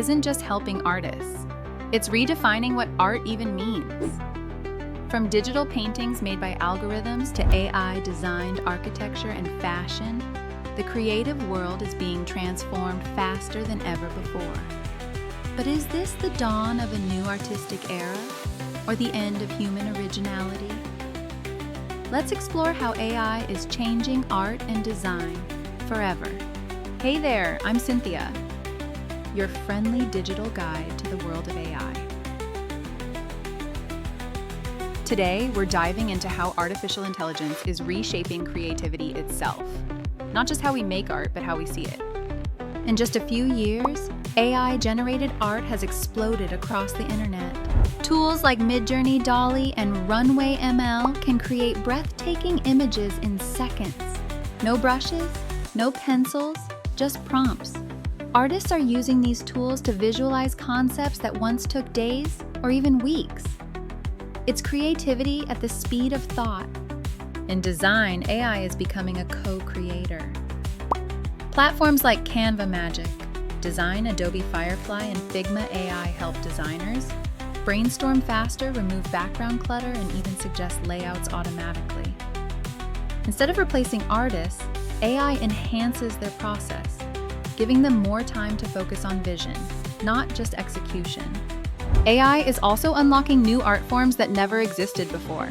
isn't just helping artists. It's redefining what art even means. From digital paintings made by algorithms to AI-designed architecture and fashion, the creative world is being transformed faster than ever before. But is this the dawn of a new artistic era, or the end of human originality? Let's explore how AI is changing art and design forever. Hey there, I'm Cynthia, your friendly digital guide to the world of AI. Today, we're diving into how artificial intelligence is reshaping creativity itself. Not just how we make art, but how we see it. In just a few years, AI-generated art has exploded across the internet. Tools like Midjourney, DALL-E, and Runway ML can create breathtaking images in seconds. No brushes, no pencils, just prompts. Artists are using these tools to visualize concepts that once took days or even weeks. It's creativity at the speed of thought. In design, AI is becoming a co-creator. Platforms like Canva Magic, Design, Adobe Firefly, and Figma AI help designers brainstorm faster, remove background clutter, and even suggest layouts automatically. Instead of replacing artists, AI enhances their process, giving them more time to focus on vision, not just execution. AI is also unlocking new art forms that never existed before.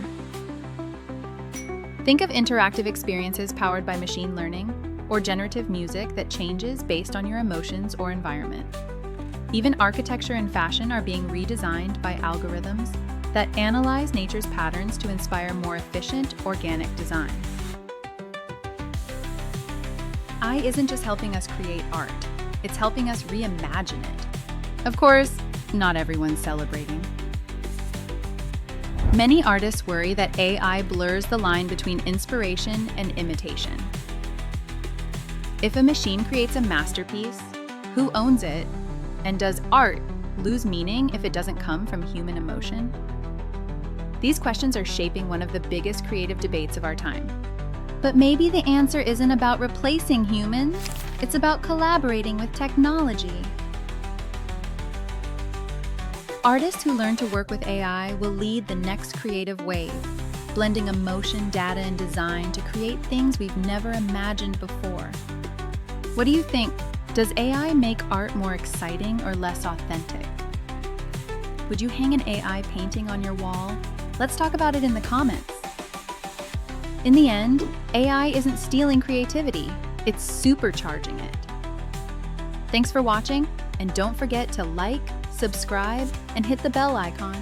Think of interactive experiences powered by machine learning, or generative music that changes based on your emotions or environment. Even architecture and fashion are being redesigned by algorithms that analyze nature's patterns to inspire more efficient, organic designs. AI isn't just helping us create art, it's helping us reimagine it. Of course, not everyone's celebrating. Many artists worry that AI blurs the line between inspiration and imitation. If a machine creates a masterpiece, who owns it? And does art lose meaning if it doesn't come from human emotion? These questions are shaping one of the biggest creative debates of our time. But maybe the answer isn't about replacing humans, it's about collaborating with technology. Artists who learn to work with AI will lead the next creative wave, blending emotion, data, and design to create things we've never imagined before. What do you think? Does AI make art more exciting or less authentic? Would you hang an AI painting on your wall? Let's talk about it in the comments. In the end, AI isn't stealing creativity, it's supercharging it. Thanks for watching, and don't forget to like, subscribe, and hit the bell icon.